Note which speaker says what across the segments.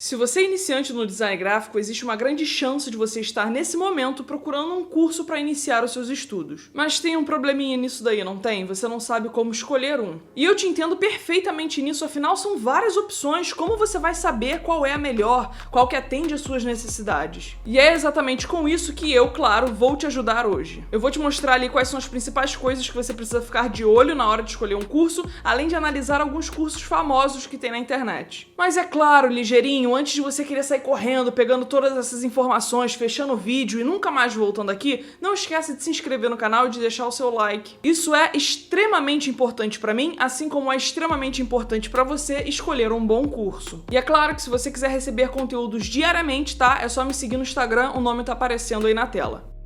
Speaker 1: Se você é iniciante no design gráfico, existe uma grande chance de você estar nesse momento procurando um curso para iniciar os seus estudos. Mas tem um probleminha nisso daí, não tem? Você não sabe como escolher um. E eu te entendo perfeitamente nisso, afinal são várias opções. Como você vai saber qual é a melhor, qual que atende às suas necessidades? E é exatamente com isso que eu, claro, vou te ajudar hoje. Eu vou te mostrar ali quais são as principais coisas que você precisa ficar de olho na hora de escolher um curso, além de analisar alguns cursos famosos que tem na internet. Mas é claro, ligeirinho, antes de você querer sair correndo, pegando todas essas informações, fechando o vídeo e nunca mais voltando aqui, não esquece de se inscrever no canal e de deixar o seu like. Isso é extremamente importante pra mim, assim como é extremamente importante pra você escolher um bom curso. E é claro que se você quiser receber conteúdos diariamente, tá? É só me seguir no Instagram, o nome tá aparecendo aí na tela.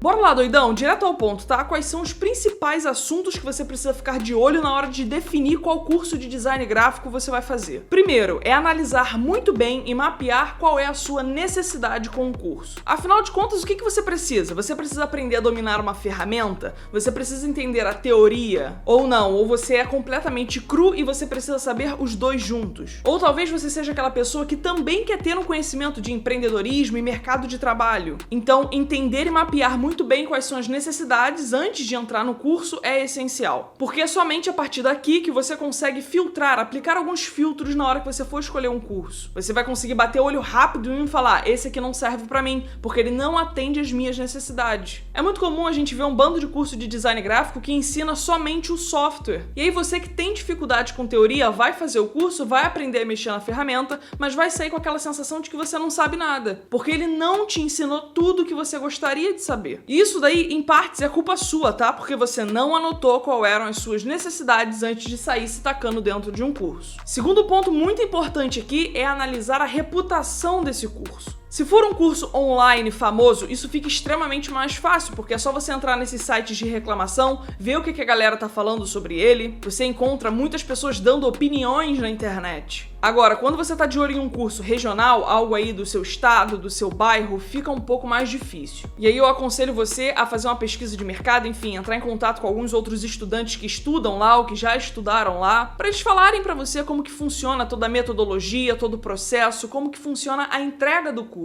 Speaker 1: Bora lá, doidão, direto ao ponto, tá? Quais são os principais assuntos que você precisa ficar de olho na hora de definir qual curso de design gráfico você vai fazer? Primeiro, é analisar muito bem e mapear qual é a sua necessidade com o curso. Afinal de contas, o que você precisa? Você precisa aprender a dominar uma ferramenta? Você precisa entender a teoria? Ou não? Ou você é completamente cru e você precisa saber os dois juntos? Ou talvez você seja aquela pessoa que também quer ter um conhecimento de empreendedorismo e mercado de trabalho. Então, entender e mapear muito bem quais são as necessidades antes de entrar no curso é essencial. Porque é somente a partir daqui que você consegue filtrar, aplicar alguns filtros na hora que você for escolher um curso. Você vai conseguir bater o olho rápido e falar, esse aqui não serve pra mim, porque ele não atende às minhas necessidades. É muito comum a gente ver um bando de curso de design gráfico que ensina somente o software. E aí você que tem dificuldade com teoria vai fazer o curso, vai aprender a mexer na ferramenta, mas vai sair com aquela sensação de que você não sabe nada. Porque ele não te ensinou tudo o que você gostaria de saber. E isso daí, em partes, é culpa sua, tá? Porque você não anotou qual eram as suas necessidades antes de sair se tacando dentro de um curso. Segundo ponto muito importante aqui é analisar a reputação desse curso. Se for um curso online famoso, isso fica extremamente mais fácil, porque é só você entrar nesses sites de reclamação, ver o que a galera tá falando sobre ele. Você encontra muitas pessoas dando opiniões na internet. Agora, quando você tá de olho em um curso regional, algo aí do seu estado, do seu bairro, fica um pouco mais difícil. E aí eu aconselho você a fazer uma pesquisa de mercado, enfim, entrar em contato com alguns outros estudantes que estudam lá ou que já estudaram lá, para eles falarem para você como que funciona toda a metodologia, todo o processo, como que funciona a entrega do curso.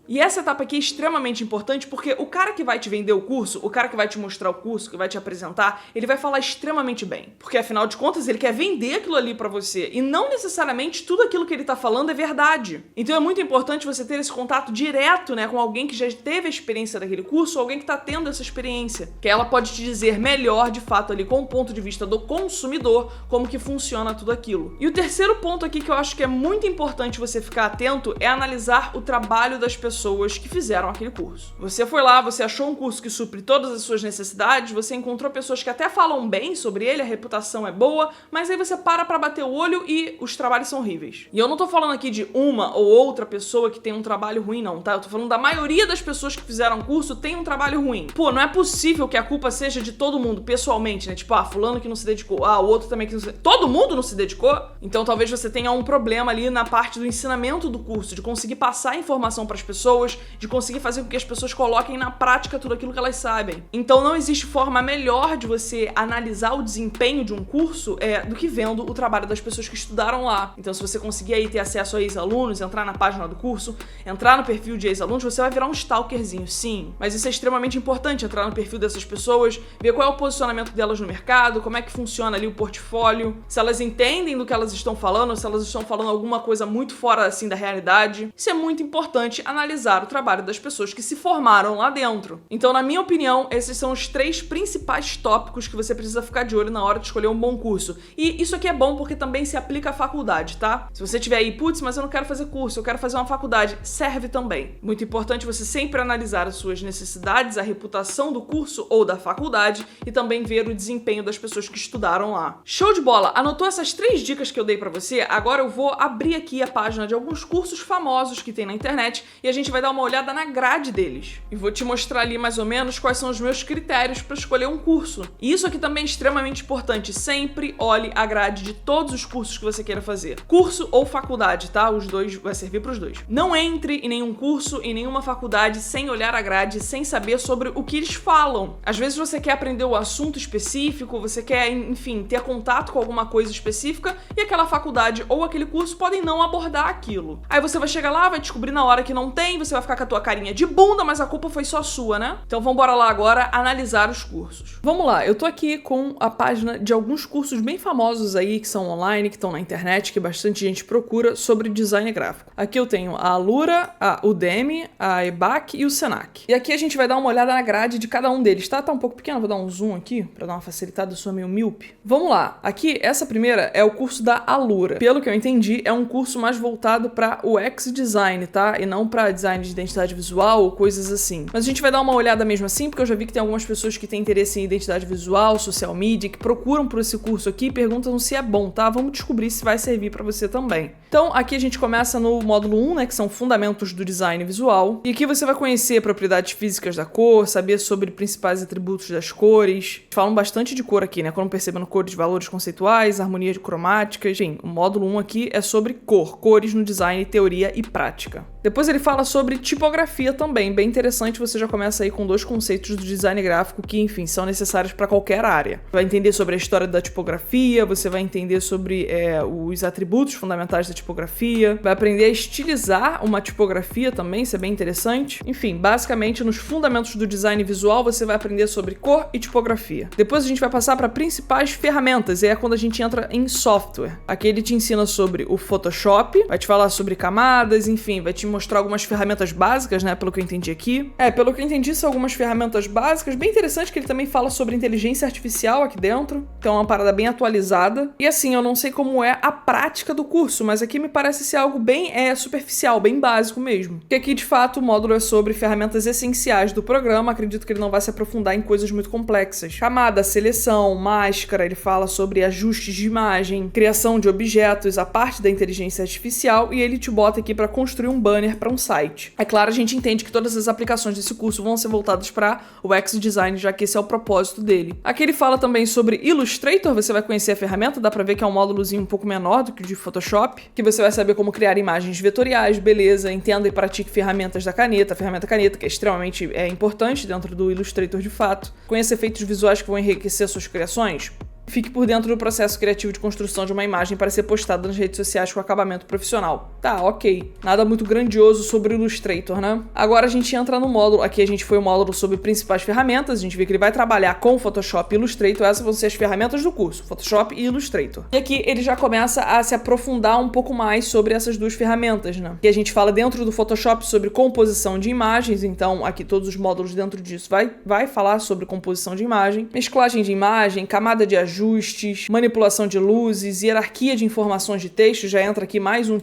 Speaker 1: E essa etapa aqui é extremamente importante porque o cara que vai te vender o curso, o cara que vai te mostrar o curso, que vai te apresentar, ele vai falar extremamente bem. Porque afinal de contas, ele quer vender aquilo ali pra você e não necessariamente tudo aquilo que ele tá falando é verdade. Então é muito importante você ter esse contato direto, né, com alguém que já teve a experiência daquele curso, ou alguém que tá tendo essa experiência, que ela pode te dizer melhor, de fato, ali com o ponto de vista do consumidor, como que funciona tudo aquilo. E o terceiro ponto aqui que eu acho que é muito importante você ficar atento é analisar o trabalho das pessoas que fizeram aquele curso. Você foi lá, você achou um curso que supre todas as suas necessidades, você encontrou pessoas que até falam bem sobre ele, a reputação é boa, mas aí você para pra bater o olho e os trabalhos são horríveis. E eu não tô falando aqui de uma ou outra pessoa que tem um trabalho ruim, não, tá? Eu tô falando da maioria das pessoas que fizeram o curso tem um trabalho ruim. Pô, não é possível que a culpa seja de todo mundo, pessoalmente, né? Tipo, fulano que não se dedicou, o outro também que não se... Todo mundo não se dedicou? Então talvez você tenha um problema ali na parte do ensinamento do curso, de conseguir passar a informação pras pessoas, de conseguir fazer com que as pessoas coloquem na prática tudo aquilo que elas sabem. Então não existe forma melhor de você analisar o desempenho de um curso do que vendo o trabalho das pessoas que estudaram lá. Então se você conseguir aí ter acesso a ex-alunos, entrar na página do curso, entrar no perfil de ex-alunos, você vai virar um stalkerzinho, sim. Mas isso é extremamente importante, entrar no perfil dessas pessoas, ver qual é o posicionamento delas no mercado, como é que funciona ali o portfólio, se elas entendem do que elas estão falando, se elas estão falando alguma coisa muito fora, assim, da realidade. Isso é muito importante, analisar o trabalho das pessoas que se formaram lá dentro. Então, na minha opinião, esses são os 3 principais tópicos que você precisa ficar de olho na hora de escolher um bom curso. E isso aqui é bom porque também se aplica à faculdade, tá? Se você tiver aí, putz, mas eu não quero fazer curso, eu quero fazer uma faculdade, serve também. Muito importante você sempre analisar as suas necessidades, a reputação do curso ou da faculdade e também ver o desempenho das pessoas que estudaram lá. Show de bola! Anotou essas 3 dicas que eu dei pra você? Agora eu vou abrir aqui a página de alguns cursos famosos que tem na internet e a gente vai dar uma olhada na grade deles. E vou te mostrar ali mais ou menos quais são os meus critérios para escolher um curso. E isso aqui também é extremamente importante. Sempre olhe a grade de todos os cursos que você queira fazer. curso ou faculdade, tá? Os dois, vai servir pros dois. Não entre em nenhum curso, em nenhuma faculdade, sem olhar a grade, sem saber sobre o que eles falam. Às vezes você quer aprender o assunto específico, você quer, enfim, ter contato com alguma coisa específica e aquela faculdade ou aquele curso podem não abordar aquilo. Aí você vai chegar lá, vai descobrir na hora que não tem, você vai ficar com a tua carinha de bunda, mas a culpa foi só sua, né? Então vambora lá agora analisar os cursos. Vamos lá, eu tô aqui com a página de alguns cursos bem famosos aí, que são online, que estão na internet, que bastante gente procura sobre design gráfico. Aqui eu tenho a Alura, a Udemy, a EBAC e o Senac. E aqui a gente vai dar uma olhada na grade de cada um deles, tá? Tá um pouco pequeno, vou dar um zoom aqui pra dar uma facilitada, eu sou meio míope. Vamos lá, aqui essa primeira é o curso da Alura. Pelo que eu entendi, é um curso mais voltado para UX design, tá? E não para design de identidade visual ou coisas assim. Mas a gente vai dar uma olhada mesmo assim, porque eu já vi que tem algumas pessoas que têm interesse em identidade visual, social media, que procuram por esse curso aqui e perguntam se é bom, tá? Vamos descobrir se vai servir para você também. Então, aqui a gente começa no módulo 1, né, que são fundamentos do design visual. E aqui você vai conhecer propriedades físicas da cor, saber sobre principais atributos das cores. Falam bastante de cor aqui, né? Como percebendo cores, valores conceituais, harmonia de cromáticas. Enfim, o módulo 1 aqui é sobre cor, cores no design, teoria e prática. Depois ele fala sobre tipografia também, bem interessante, você já começa aí com 2 conceitos do design gráfico que, enfim, são necessários para qualquer área. Vai entender sobre a história da tipografia, você vai entender sobre os atributos fundamentais da tipografia, vai aprender a estilizar uma tipografia também, isso é bem interessante. Enfim, basicamente nos fundamentos do design visual você vai aprender sobre cor e tipografia. Depois a gente vai passar para principais ferramentas, e é quando a gente entra em software. Aqui ele te ensina sobre o Photoshop, vai te falar sobre camadas, enfim, vai te mostrar algumas ferramentas básicas, né, pelo que eu entendi aqui. Pelo que eu entendi são algumas ferramentas básicas, bem interessante que ele também fala sobre inteligência artificial aqui dentro, então é uma parada bem atualizada. E assim, eu não sei como é a prática do curso, mas aqui me parece ser algo bem superficial, bem básico mesmo. Porque aqui, de fato, o módulo é sobre ferramentas essenciais do programa, acredito que ele não vai se aprofundar em coisas muito complexas. Camada, seleção, máscara, ele fala sobre ajustes de imagem, criação de objetos, a parte da inteligência artificial, e ele te bota aqui para construir um banner para um site. É claro, a gente entende que todas as aplicações desse curso vão ser voltadas para o UX design, já que esse é o propósito dele. Aqui ele fala também sobre Illustrator, você vai conhecer a ferramenta, dá para ver que é um módulozinho um pouco menor do que o de Photoshop, que você vai saber como criar imagens vetoriais, beleza, entenda e pratique ferramentas da caneta, a ferramenta caneta, que é extremamente importante dentro do Illustrator de fato. Conheça efeitos visuais que vão enriquecer suas criações. Fique por dentro do processo criativo de construção de uma imagem para ser postada nas redes sociais com acabamento profissional. Tá, ok. Nada muito grandioso sobre o Illustrator, né? Agora a gente entra no módulo. Aqui a gente foi o módulo sobre principais ferramentas. A gente vê que ele vai trabalhar com Photoshop e Illustrator. Essas vão ser as ferramentas do curso, Photoshop e Illustrator. E aqui ele já começa a se aprofundar um pouco mais sobre essas 2 ferramentas, né? E a gente fala dentro do Photoshop sobre composição de imagens. Então aqui todos os módulos dentro disso vai falar sobre composição de imagem, mesclagem de imagem, camada de ajustes, manipulação de luzes, hierarquia de informações de texto, já entra aqui mais um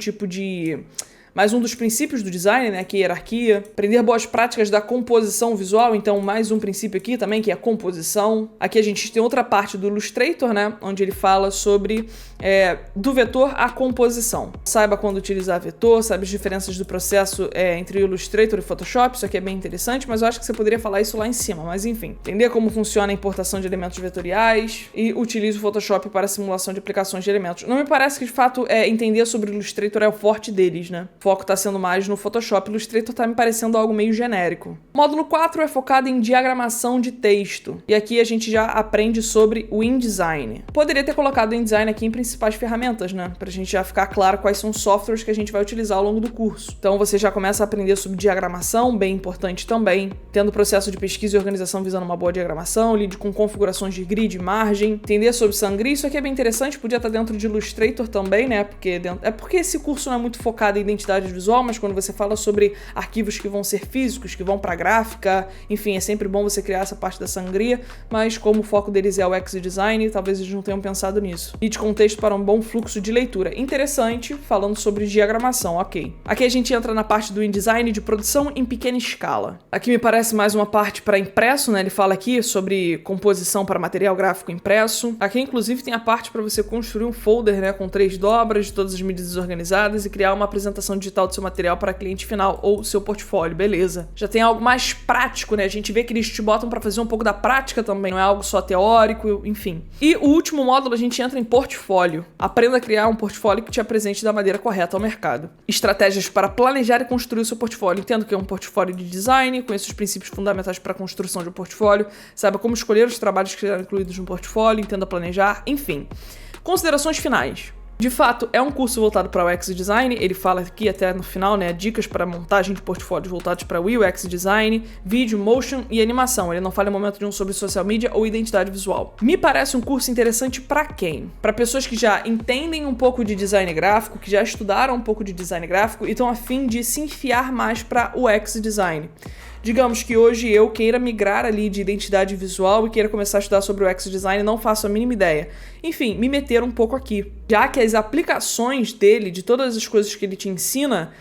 Speaker 1: dos princípios do design, né, que é a hierarquia. Aprender boas práticas da composição visual, então mais um princípio aqui também, que é a composição. Aqui a gente tem outra parte do Illustrator, né, onde ele fala sobre do vetor à composição. Saiba quando utilizar vetor, sabe as diferenças do processo entre o Illustrator e o Photoshop, isso aqui é bem interessante, mas eu acho que você poderia falar isso lá em cima, mas enfim. Entender como funciona a importação de elementos vetoriais e utilize o Photoshop para a simulação de aplicações de elementos. Não me parece que, de fato, entender sobre o Illustrator é o forte deles, né? O foco está sendo mais no Photoshop, Illustrator está me parecendo algo meio genérico. O módulo 4 é focado em diagramação de texto, e aqui a gente já aprende sobre o InDesign. Poderia ter colocado o InDesign aqui em principais ferramentas, né? Pra gente já ficar claro quais são os softwares que a gente vai utilizar ao longo do curso. Então você já começa a aprender sobre diagramação, bem importante também, tendo processo de pesquisa e organização visando uma boa diagramação, lide com configurações de grid e margem, entender sobre Sangria, isso aqui é bem interessante, podia estar dentro de Illustrator também, né? Porque esse curso não é muito focado em identidade visual, mas quando você fala sobre arquivos que vão ser físicos, que vão para gráfica, enfim, é sempre bom você criar essa parte da Sangria, mas como o foco deles é o UX design, talvez eles não tenham pensado nisso. E de contexto para um bom fluxo de leitura. Interessante, falando sobre diagramação, ok. Aqui a gente entra na parte do InDesign de produção em pequena escala. Aqui me parece mais uma parte para impresso, né? Ele fala aqui sobre composição para material gráfico impresso. Aqui, inclusive, tem a parte para você construir um folder, né, com 3 dobras, de todas as medidas organizadas e criar uma apresentação digital do seu material para cliente final ou seu portfólio, beleza. Já tem algo mais prático, né? A gente vê que eles te botam para fazer um pouco da prática também, não é algo só teórico, enfim. E o último módulo, a gente entra em portfólio. Aprenda a criar um portfólio que te apresente da maneira correta ao mercado. Estratégias para planejar e construir o seu portfólio. Entendo que é um portfólio de design, conheça os princípios fundamentais para a construção de um portfólio, saiba como escolher os trabalhos que serão incluídos no portfólio, entenda planejar, enfim. Considerações finais. De fato, é um curso voltado para o UX Design, ele fala aqui até no final, né, dicas para montagem de portfólios voltados para o UX Design, vídeo, motion e animação. Ele não fala em momento nenhum sobre social media ou identidade visual. Me parece um curso interessante para quem? Para pessoas que já entendem um pouco de design gráfico, que já estudaram um pouco de design gráfico e estão a fim de se enfiar mais para o UX Design. Digamos que hoje eu queira migrar ali de identidade visual e queira começar a estudar sobre o UX Design e não faço a mínima ideia. Enfim, me meter um pouco aqui. Já que as aplicações dele, de todas as coisas que ele te ensina,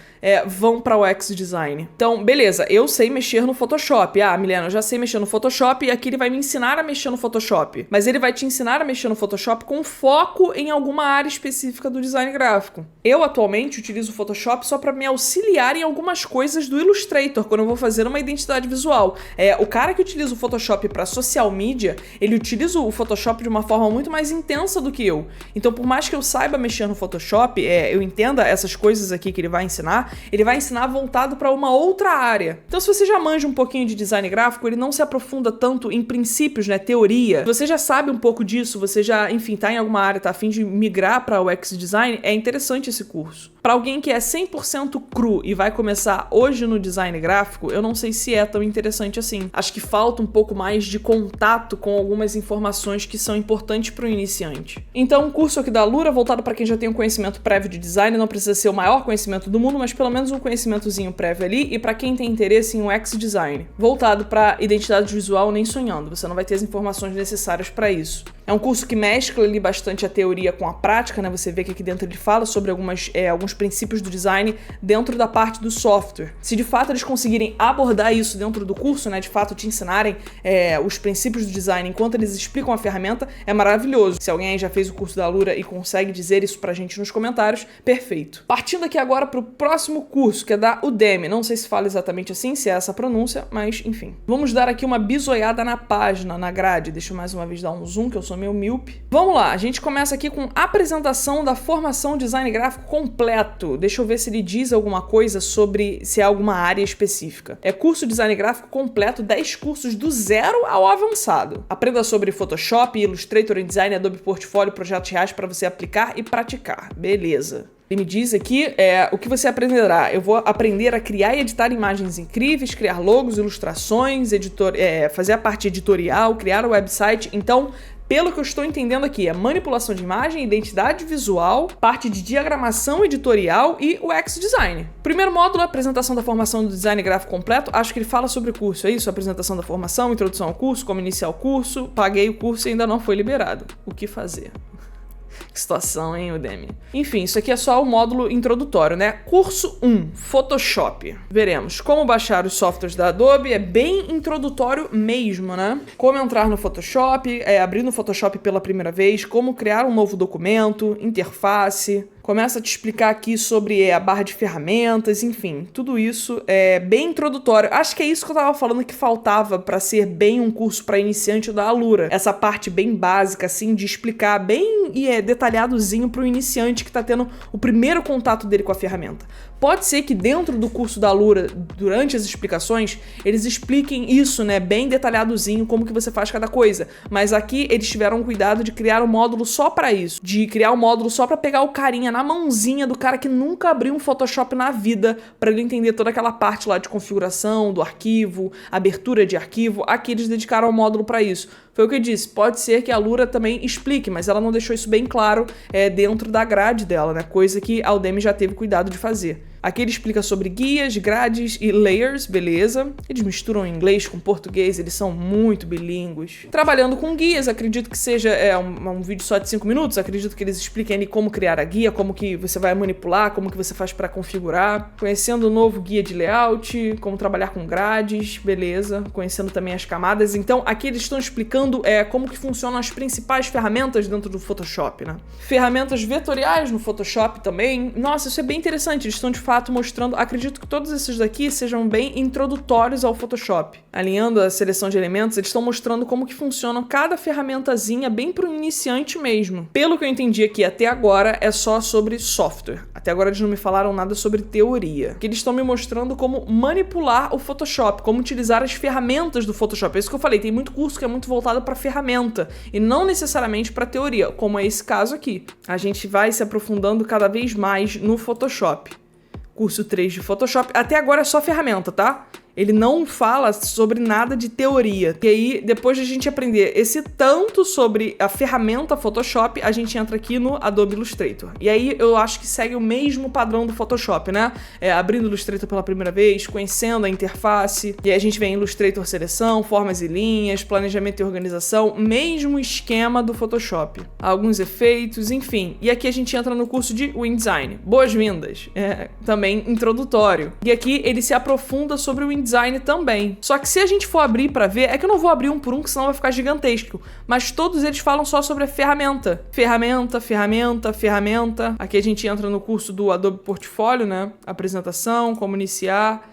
Speaker 1: vão para o UX Design. Então, beleza, eu sei mexer no Photoshop. Ah, Milena, eu já sei mexer no Photoshop e aqui ele vai me ensinar a mexer no Photoshop. Mas ele vai te ensinar a mexer no Photoshop com foco em alguma área específica do design gráfico. Eu, atualmente, utilizo o Photoshop só para me auxiliar em algumas coisas do Illustrator, quando eu vou fazer uma identidade visual. O cara que utiliza o Photoshop para social media, ele utiliza o Photoshop de uma forma muito mais intensa do que eu. Então, por mais que eu saiba mexer no Photoshop, eu entenda essas coisas aqui que ele vai ensinar voltado para uma outra área. Então, se você já manja um pouquinho de design gráfico, ele não se aprofunda tanto em princípios, né, teoria. Se você já sabe um pouco disso, você já, enfim, tá em alguma área, tá a fim de migrar para o UX Design, é interessante esse curso. Para alguém que é 100% cru e vai começar hoje no design gráfico, eu não sei se é tão interessante assim. Acho que falta um pouco mais de contato com algumas informações que são importantes para o iniciante. Então, um curso aqui da Alura, voltado para quem já tem um conhecimento prévio de design, não precisa ser o maior conhecimento do mundo, mas pelo menos um conhecimentozinho prévio ali, e para quem tem interesse em UX Design. Voltado para identidade visual, nem sonhando, você não vai ter as informações necessárias para isso. É um curso que mescla ali bastante a teoria com a prática, né? Você vê que aqui dentro ele fala sobre alguns princípios do design dentro da parte do software. Se de fato eles conseguirem abordar isso dentro do curso, né? De fato te ensinarem os princípios do design enquanto eles explicam a ferramenta, é maravilhoso. Se alguém aí já fez o curso da Alura e consegue dizer isso pra gente nos comentários, perfeito. Partindo aqui agora pro próximo curso, que é da Udemy. Não sei se fala exatamente assim, se é essa a pronúncia, mas enfim. Vamos dar aqui uma bisoiada na página, na grade. Deixa eu mais uma vez dar um zoom, que eu sou meio míope. Vamos lá, a gente começa aqui com apresentação da formação design gráfico completo. Deixa eu ver se ele diz alguma coisa sobre se é alguma área específica. É curso design gráfico completo, 10 cursos do zero ao avançado. Aprenda sobre Photoshop, Illustrator, InDesign, Adobe Portfolio, projetos reais para você aplicar e praticar. Beleza. Ele me diz aqui o que você aprenderá. Eu vou aprender a criar e editar imagens incríveis, criar logos, ilustrações, fazer a parte editorial, criar o website. Então, pelo que eu estou entendendo aqui, é manipulação de imagem, identidade visual, parte de diagramação editorial e UX Design. Primeiro módulo, apresentação da formação do design gráfico completo. Acho que ele fala sobre o curso, é isso? Apresentação da formação, introdução ao curso, como iniciar o curso. Paguei o curso e ainda não foi liberado. O que fazer? Que situação, hein, Udemy? Enfim, isso aqui é só o módulo introdutório, né? Curso 1, Photoshop. Veremos como baixar os softwares da Adobe, é bem introdutório mesmo, né? Como entrar no Photoshop, abrir no Photoshop pela primeira vez, como criar um novo documento, interface. Começa a te explicar aqui sobre a barra de ferramentas, enfim, tudo isso é bem introdutório. Acho que é isso que eu tava falando que faltava para ser bem um curso para iniciante da Alura. Essa parte bem básica, assim, de explicar bem detalhadozinho pro iniciante que tá tendo o primeiro contato dele com a ferramenta. Pode ser que dentro do curso da Alura, durante as explicações, eles expliquem isso, né, bem detalhadozinho, como que você faz cada coisa. Mas aqui eles tiveram cuidado de criar um módulo só para isso, de criar um módulo só para pegar o carinha na mãozinha do cara que nunca abriu um Photoshop na vida, para ele entender toda aquela parte lá de configuração do arquivo, abertura de arquivo. Aqui eles dedicaram um módulo para isso. Foi o que eu disse, pode ser que a Alura também explique, mas ela não deixou isso bem claro dentro da grade dela, né? Coisa que a Udemy já teve cuidado de fazer. Aqui ele explica sobre guias, grades e layers, beleza? Eles misturam inglês com português, eles são muito bilíngues. Trabalhando com guias, acredito que seja um vídeo só de 5 minutos, acredito que eles expliquem ali como criar a guia, como que você vai manipular, como que você faz para configurar. Conhecendo o novo guia de layout, como trabalhar com grades, beleza? Conhecendo também as camadas. Então, aqui eles estão explicando mostrando como que funcionam as principais ferramentas dentro do Photoshop, né? Ferramentas vetoriais no Photoshop também. Nossa, isso é bem interessante. Eles estão de fato mostrando, acredito que todos esses daqui sejam bem introdutórios ao Photoshop. Alinhando a seleção de elementos, eles estão mostrando como que funciona cada ferramentazinha bem para o iniciante mesmo. Pelo que eu entendi aqui até agora, é só sobre software. Até agora eles não me falaram nada sobre teoria. Que eles estão me mostrando como manipular o Photoshop, como utilizar as ferramentas do Photoshop. É isso que eu falei, tem muito curso que é muito voltado para ferramenta e não necessariamente para teoria, como é esse caso aqui. A gente vai se aprofundando cada vez mais no Photoshop. Curso 3 de Photoshop, até agora é só ferramenta, tá? Ele não fala sobre nada de teoria. E aí, depois de a gente aprender esse tanto sobre a ferramenta Photoshop, a gente entra aqui no Adobe Illustrator. E aí, eu acho que segue o mesmo padrão do Photoshop, né? Abrindo o Illustrator pela primeira vez, conhecendo a interface. E aí, a gente vem em Illustrator Seleção, Formas e Linhas, Planejamento e Organização. Mesmo esquema do Photoshop. Alguns efeitos, enfim. E aqui a gente entra no curso de InDesign. Boas-vindas! Também introdutório. E aqui, ele se aprofunda sobre o InDesign também. Só que se a gente for abrir pra ver, é que eu não vou abrir um por um, que senão vai ficar gigantesco. Mas todos eles falam só sobre a ferramenta. Ferramenta, ferramenta, ferramenta. Aqui a gente entra no curso do Adobe Portfólio, né? Apresentação, como iniciar.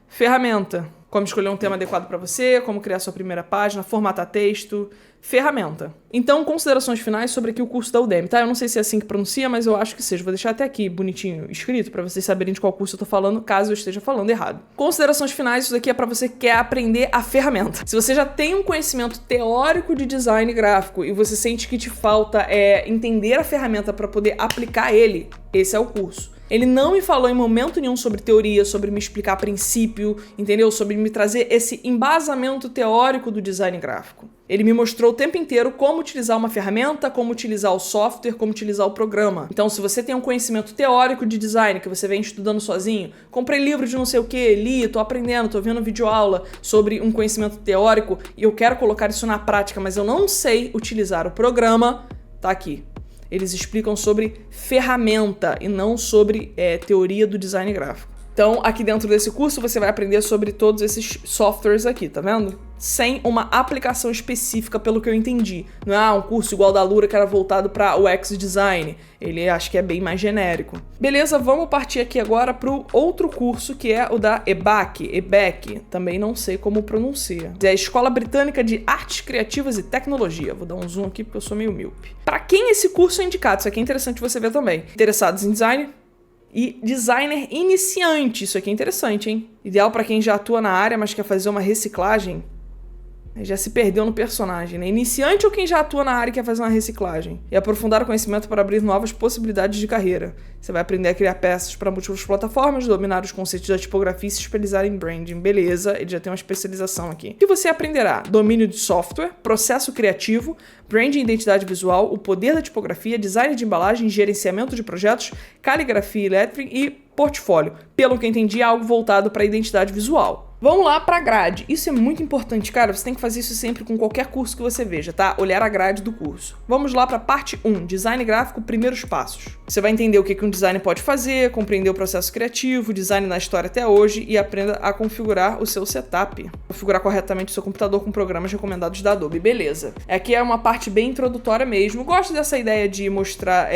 Speaker 1: Ferramenta. Como escolher um tema adequado para você, como criar sua primeira página, formatar texto, ferramenta. Então, considerações finais sobre aqui o curso da Udemy, tá? Eu não sei se é assim que pronuncia, mas eu acho que seja. Vou deixar até aqui bonitinho escrito para vocês saberem de qual curso eu tô falando, caso eu esteja falando errado. Considerações finais, isso daqui é para você que quer aprender a ferramenta. Se você já tem um conhecimento teórico de design gráfico e você sente que te falta entender a ferramenta para poder aplicar ele, esse é o curso. Ele não me falou em momento nenhum sobre teoria, sobre me explicar princípio, entendeu? Sobre me trazer esse embasamento teórico do design gráfico. Ele me mostrou o tempo inteiro como utilizar uma ferramenta, como utilizar o software, como utilizar o programa. Então, se você tem um conhecimento teórico de design que você vem estudando sozinho, comprei livro de não sei o que, li, tô aprendendo, tô vendo videoaula sobre um conhecimento teórico e eu quero colocar isso na prática, mas eu não sei utilizar o programa, tá aqui. Eles explicam sobre ferramenta e não sobre teoria do design gráfico. Então, aqui dentro desse curso, você vai aprender sobre todos esses softwares aqui, tá vendo? Sem uma aplicação específica, pelo que eu entendi. Não é um curso igual da Lura que era voltado para o UX Design. Ele acho que é bem mais genérico. Beleza, vamos partir aqui agora para o outro curso, que é o da EBAC, também não sei como pronuncia. É a Escola Britânica de Artes Criativas e Tecnologia. Vou dar um zoom aqui porque eu sou meio míope. Para quem esse curso é indicado? Isso aqui é interessante você ver também. Interessados em design? E designer iniciante, isso aqui é interessante, hein? Ideal para quem já atua na área, mas quer fazer uma reciclagem. Já se perdeu no personagem, né? Iniciante ou quem já atua na área e quer fazer uma reciclagem? E aprofundar o conhecimento para abrir novas possibilidades de carreira. Você vai aprender a criar peças para múltiplas plataformas, dominar os conceitos da tipografia e se especializar em branding. Beleza, ele já tem uma especialização aqui. O que você aprenderá? Domínio de software, processo criativo, branding e identidade visual, o poder da tipografia, design de embalagem, gerenciamento de projetos, caligrafia e lettering e portfólio. Pelo que eu entendi, é algo voltado para a identidade visual. Vamos lá para a grade. Isso é muito importante, cara. Você tem que fazer isso sempre com qualquer curso que você veja, tá? Olhar a grade do curso. Vamos lá para a parte 1, design gráfico, primeiros passos. Você vai entender o que um design pode fazer, compreender o processo criativo, design na história até hoje e aprenda a configurar o seu setup. Configurar corretamente o seu computador com programas recomendados da Adobe. Beleza. Aqui é uma parte bem introdutória mesmo. Gosto dessa ideia de mostrar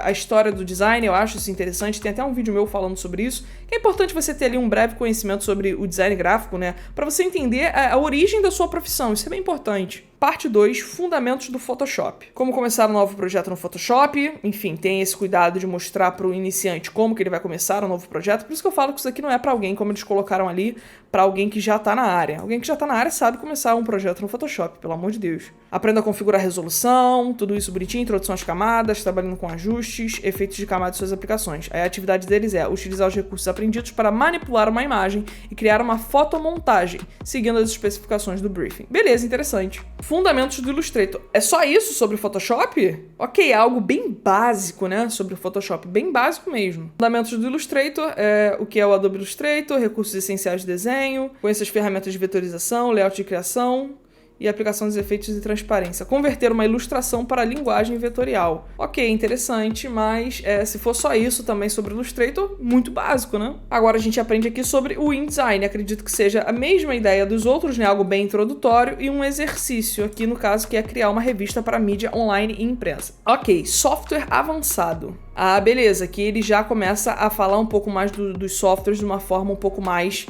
Speaker 1: a história do design, eu acho isso interessante. Tem até um vídeo meu falando sobre isso. Que é importante você ter ali um breve conhecimento sobre o design gráfico, né? Para você entender a origem da sua profissão. Isso é bem importante. Parte 2, fundamentos do Photoshop. Como começar um novo projeto no Photoshop. Enfim, tem esse cuidado de mostrar para o iniciante como que ele vai começar um novo projeto. Por isso que eu falo que isso aqui não é para alguém, como eles colocaram ali, para alguém que já está na área. Alguém que já está na área sabe começar um projeto no Photoshop, pelo amor de Deus. Aprenda a configurar a resolução, tudo isso bonitinho, introdução às camadas, trabalhando com ajustes, efeitos de camadas de suas aplicações. A atividade deles é utilizar os recursos aprendidos para manipular uma imagem e criar uma fotomontagem, seguindo as especificações do briefing. Beleza, interessante. Fundamentos do Illustrator. É só isso sobre o Photoshop? Ok, é algo bem básico, né? Sobre o Photoshop, bem básico mesmo. Fundamentos do Illustrator, o que é o Adobe Illustrator, recursos essenciais de desenho, conheça as ferramentas de vetorização, layout de criação e aplicação dos efeitos de transparência. Converter uma ilustração para linguagem vetorial. Ok, interessante, mas se for só isso também sobre Illustrator, muito básico, né? Agora a gente aprende aqui sobre o InDesign. Acredito que seja a mesma ideia dos outros, né? Algo bem introdutório e um exercício aqui, no caso, que é criar uma revista para mídia online e imprensa. Ok, software avançado. Ah, beleza, aqui ele já começa a falar um pouco mais dos softwares de uma forma um pouco mais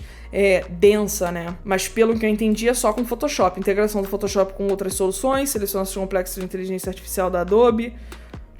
Speaker 1: densa, né? Mas pelo que eu entendi é só com Photoshop. Integração do Photoshop com outras soluções, selecionação complexa de inteligência artificial da Adobe,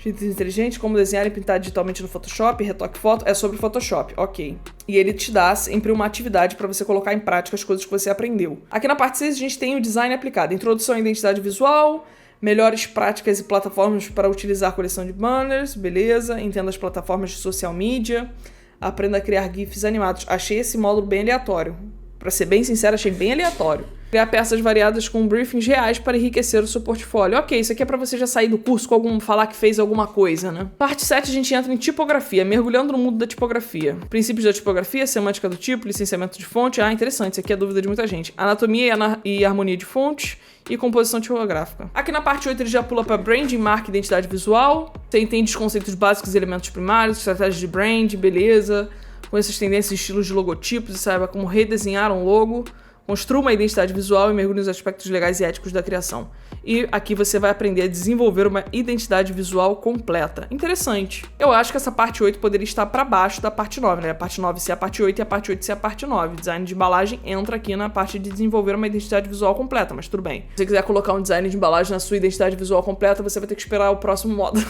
Speaker 1: inteligente, como desenhar e pintar digitalmente no Photoshop, retoque foto, é sobre Photoshop, ok. E ele te dá sempre uma atividade para você colocar em prática as coisas que você aprendeu. Aqui na parte 6 a gente tem o design aplicado, introdução à identidade visual, melhores práticas e plataformas para utilizar a coleção de banners, beleza, entenda as plataformas de social media, aprenda a criar GIFs animados. Achei esse módulo bem aleatório. Pra ser bem sincero, achei bem aleatório. Criar peças variadas com briefings reais para enriquecer o seu portfólio. Ok, isso aqui é pra você já sair do curso com falar que fez alguma coisa, né? Parte 7 a gente entra em tipografia, mergulhando no mundo da tipografia. Princípios da tipografia, semântica do tipo, licenciamento de fonte. Ah, interessante, isso aqui é a dúvida de muita gente. Anatomia e harmonia de fontes e composição tipográfica. Aqui na parte 8 ele já pula para branding, marca e identidade visual. Você entende os conceitos básicos e elementos primários, estratégias de brand, beleza. Conheça as tendências e estilos de logotipos e saiba como redesenhar um logo. Construa uma identidade visual e mergulhe nos aspectos legais e éticos da criação. E aqui você vai aprender a desenvolver uma identidade visual completa. Interessante. Eu acho que essa parte 8 poderia estar para baixo da parte 9, né? A parte 9 ser a parte 8 e a parte 8 ser a parte 9. Design de embalagem entra aqui na parte de desenvolver uma identidade visual completa, mas tudo bem. Se você quiser colocar um design de embalagem na sua identidade visual completa, você vai ter que esperar o próximo módulo.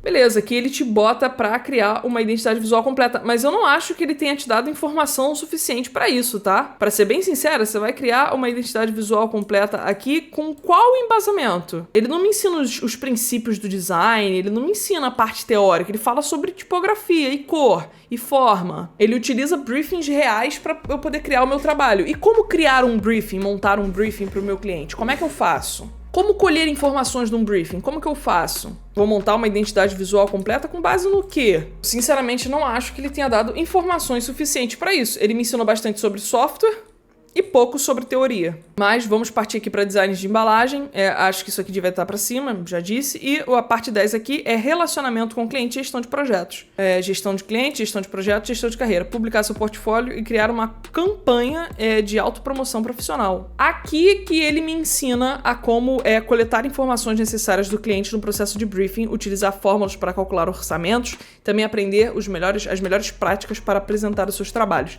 Speaker 1: Beleza, aqui ele te bota pra criar uma identidade visual completa, mas eu não acho que ele tenha te dado informação suficiente pra isso, tá? Pra ser bem sincera, você vai criar uma identidade visual completa aqui com qual embasamento? Ele não me ensina os princípios do design, ele não me ensina a parte teórica, ele fala sobre tipografia e cor e forma. Ele utiliza briefings reais pra eu poder criar o meu trabalho. E como criar um briefing, montar um briefing pro meu cliente? Como é que eu faço? Como colher informações de um briefing? Como que eu faço? Vou montar uma identidade visual completa com base no quê? Sinceramente, não acho que ele tenha dado informações suficientes para isso. Ele me ensinou bastante sobre software e pouco sobre teoria. Mas vamos partir aqui para design de embalagem. Acho que isso aqui devia estar para cima, já disse. E a parte 10 aqui é relacionamento com o cliente e gestão de projetos. Gestão de cliente, gestão de projetos, gestão de carreira. Publicar seu portfólio e criar uma campanha de autopromoção profissional. Aqui que ele me ensina a como coletar informações necessárias do cliente no processo de briefing, utilizar fórmulas para calcular orçamentos, também aprender as melhores práticas para apresentar os seus trabalhos.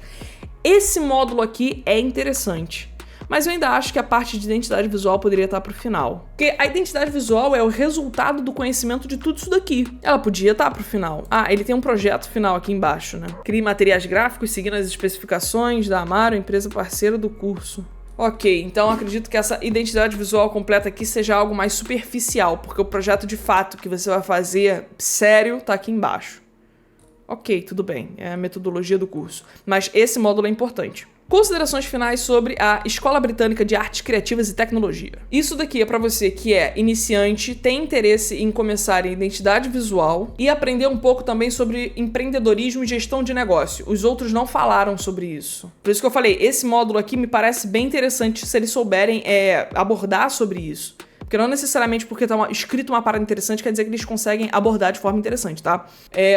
Speaker 1: Esse módulo aqui é interessante, mas eu ainda acho que a parte de identidade visual poderia estar para o final. Porque a identidade visual é o resultado do conhecimento de tudo isso daqui. Ela podia estar para o final. Ah, ele tem um projeto final aqui embaixo, né? Crie materiais gráficos seguindo as especificações da Amaro, empresa parceira do curso. Ok, então acredito que essa identidade visual completa aqui seja algo mais superficial, porque o projeto de fato que você vai fazer sério tá aqui embaixo. Ok, tudo bem, é a metodologia do curso. Mas esse módulo é importante. Considerações finais sobre a Escola Britânica de Artes Criativas e Tecnologia. Isso daqui é para você que é iniciante, tem interesse em começar em identidade visual e aprender um pouco também sobre empreendedorismo e gestão de negócio. Os outros não falaram sobre isso. Por isso que eu falei, esse módulo aqui me parece bem interessante se eles souberem abordar sobre isso. Porque não necessariamente porque tá escrito uma parada interessante quer dizer que eles conseguem abordar de forma interessante, tá?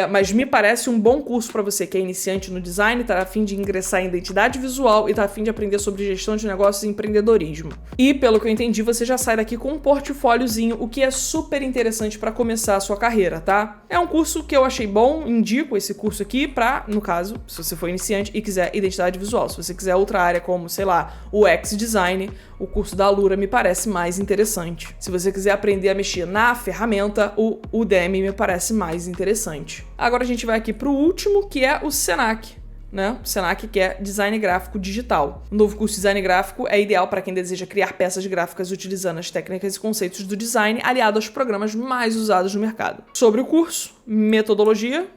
Speaker 1: Mas me parece um bom curso pra você que é iniciante no design, tá a fim de ingressar em identidade visual e tá a fim de aprender sobre gestão de negócios e empreendedorismo. E, pelo que eu entendi, você já sai daqui com um portfóliozinho, o que é super interessante pra começar a sua carreira, tá? É um curso que eu achei bom, indico esse curso aqui pra, no caso, se você for iniciante e quiser identidade visual. Se você quiser outra área como, sei lá, UX Design, o curso da Alura me parece mais interessante. Se você quiser aprender a mexer na ferramenta, o Udemy me parece mais interessante. Agora a gente vai aqui para o último, que é o Senac, né? O Senac, que é Design Gráfico Digital. O novo curso de Design Gráfico é ideal para quem deseja criar peças gráficas utilizando as técnicas e conceitos do design aliado aos programas mais usados no mercado. Sobre o curso, metodologia,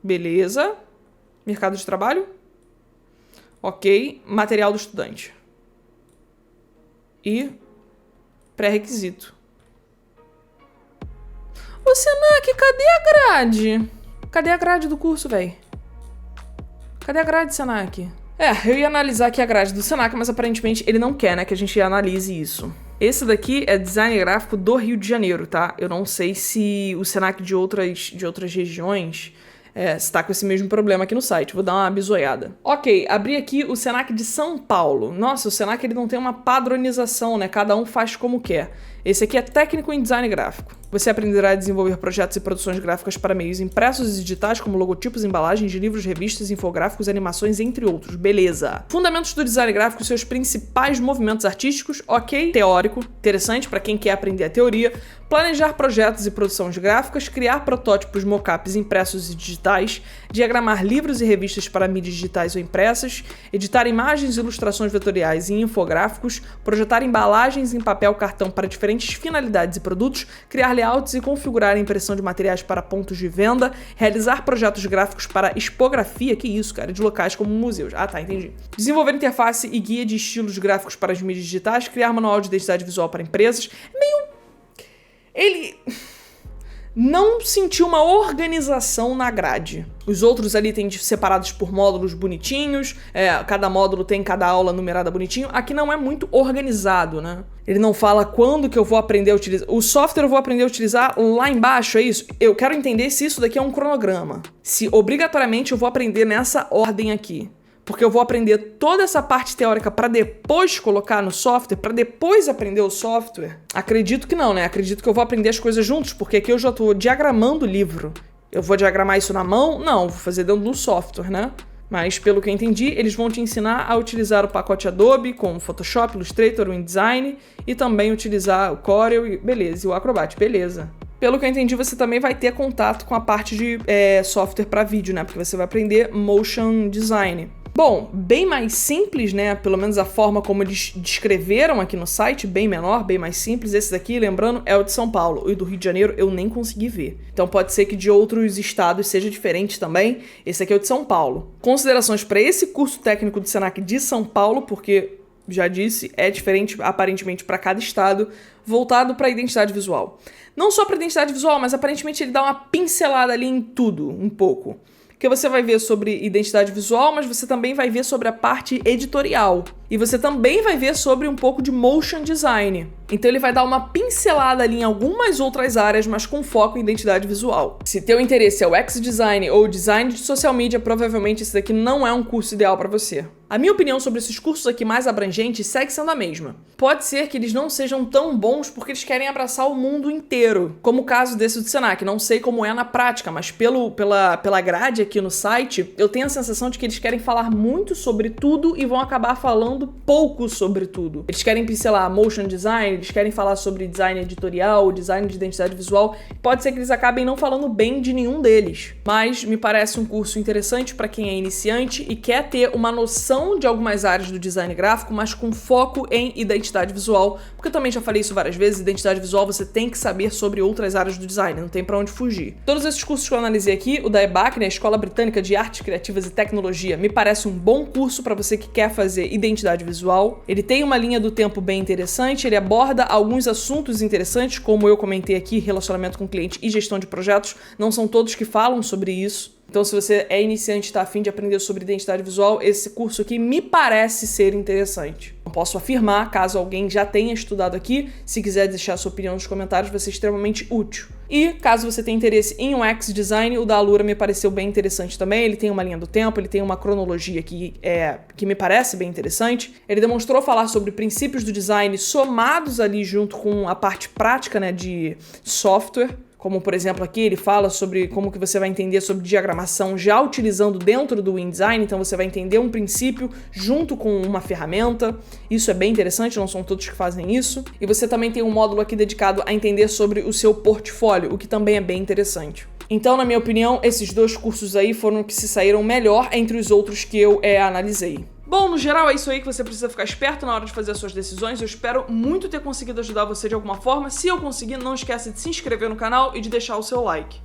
Speaker 1: beleza, mercado de trabalho, ok, material do estudante e pré-requisito. Ô, Senac, cadê a grade? Cadê a grade do curso, véi? Cadê a grade, Senac? Eu ia analisar aqui a grade do Senac, mas aparentemente ele não quer, né, que a gente analise isso. Esse daqui é design gráfico do Rio de Janeiro, tá? Eu não sei se o Senac de outras regiões está com esse mesmo problema aqui no site. Vou dar uma bisoiada. Ok, abri aqui o Senac de São Paulo. Nossa, o Senac ele não tem uma padronização, né? Cada um faz como quer. Esse aqui é técnico em design gráfico. Você aprenderá a desenvolver projetos e produções gráficas para meios impressos e digitais, como logotipos, embalagens de livros, revistas, infográficos, animações, entre outros. Beleza. Fundamentos do design gráfico e seus principais movimentos artísticos. Ok. Teórico. Interessante para quem quer aprender a teoria. Planejar projetos e produções gráficas. Criar protótipos, mockups impressos e digitais. Diagramar livros e revistas para mídias digitais ou impressas. Editar imagens e ilustrações vetoriais e infográficos. Projetar embalagens em papel cartão para diferentes finalidades e produtos. Criar layouts e configurar a impressão de materiais para pontos de venda, realizar projetos gráficos para expografia, que isso, cara, de locais como museus. Ah, tá, entendi. Desenvolver interface e guia de estilos gráficos para as mídias digitais, criar manual de identidade visual para empresas. Ele não sentiu uma organização na grade. Os outros ali tem separados por módulos bonitinhos, cada módulo tem cada aula numerada bonitinho. Aqui não é muito organizado, né? Ele não fala quando que eu vou aprender a utilizar. O software eu vou aprender a utilizar lá embaixo, é isso? Eu quero entender se isso daqui é um cronograma. Se obrigatoriamente eu vou aprender nessa ordem aqui. Porque eu vou aprender toda essa parte teórica para depois colocar no software, para depois aprender o software? Acredito que não, né? Acredito que eu vou aprender as coisas juntos, porque aqui eu já tô diagramando o livro. Eu vou diagramar isso na mão? Não, vou fazer dentro do software, né? Mas, pelo que eu entendi, eles vão te ensinar a utilizar o pacote Adobe, como Photoshop, Illustrator, o InDesign, e também utilizar o Corel, beleza, e o Acrobat, beleza. Pelo que eu entendi, você também vai ter contato com a parte de software para vídeo, né? Porque você vai aprender Motion Design. Bom, bem mais simples, né? Pelo menos a forma como eles descreveram aqui no site, bem menor, bem mais simples. Esse daqui, lembrando, é o de São Paulo. E do Rio de Janeiro eu nem consegui ver. Então pode ser que de outros estados seja diferente também. Esse aqui é o de São Paulo. Considerações para esse curso técnico do Senac de São Paulo, porque, já disse, é diferente aparentemente para cada estado, voltado para a identidade visual. Não só para a identidade visual, mas aparentemente ele dá uma pincelada ali em tudo, um pouco. Que você vai ver sobre identidade visual, mas você também vai ver sobre a parte editorial. E você também vai ver sobre um pouco de motion design. Então ele vai dar uma pincelada ali em algumas outras áreas, mas com foco em identidade visual. Se teu interesse é o UX design ou design de social media, provavelmente esse daqui não é um curso ideal para você. A minha opinião sobre esses cursos aqui mais abrangentes segue sendo a mesma. Pode ser que eles não sejam tão bons porque eles querem abraçar o mundo inteiro, como o caso desse do Senac. Não sei como é na prática, mas pela grade aqui no site, eu tenho a sensação de que eles querem falar muito sobre tudo e vão acabar falando pouco sobre tudo. Eles querem pincelar motion design, eles querem falar sobre design editorial, design de identidade visual. Pode ser que eles acabem não falando bem de nenhum deles, mas me parece um curso interessante para quem é iniciante e quer ter uma noção de algumas áreas do design gráfico, mas com foco em identidade visual, porque eu também já falei isso várias vezes, identidade visual você tem que saber sobre outras áreas do design, não tem pra onde fugir. Todos esses cursos que eu analisei aqui, o da EBAC, né, Escola Britânica de Artes Criativas e Tecnologia, me parece um bom curso para você que quer fazer identidade visual. Ele tem uma linha do tempo bem interessante, ele aborda alguns assuntos interessantes, como eu comentei aqui, relacionamento com cliente e gestão de projetos, não são todos que falam sobre isso. Então, se você é iniciante e está a fim de aprender sobre identidade visual, esse curso aqui me parece ser interessante. Não posso afirmar, caso alguém já tenha estudado aqui, se quiser deixar sua opinião nos comentários, vai ser extremamente útil. E, caso você tenha interesse em UX design, o da Alura me pareceu bem interessante também. Ele tem uma linha do tempo, ele tem uma cronologia que me parece bem interessante. Ele demonstrou falar sobre princípios do design somados ali junto com a parte prática, né, de software. Como, por exemplo, aqui ele fala sobre como que você vai entender sobre diagramação já utilizando dentro do InDesign, então você vai entender um princípio junto com uma ferramenta. Isso é bem interessante, não são todos que fazem isso. E você também tem um módulo aqui dedicado a entender sobre o seu portfólio, o que também é bem interessante. Então, na minha opinião, esses dois cursos aí foram os que se saíram melhor entre os outros que eu analisei. Bom, no geral é isso aí que você precisa ficar esperto na hora de fazer as suas decisões. Eu espero muito ter conseguido ajudar você de alguma forma. Se eu conseguir, não esqueça de se inscrever no canal e de deixar o seu like.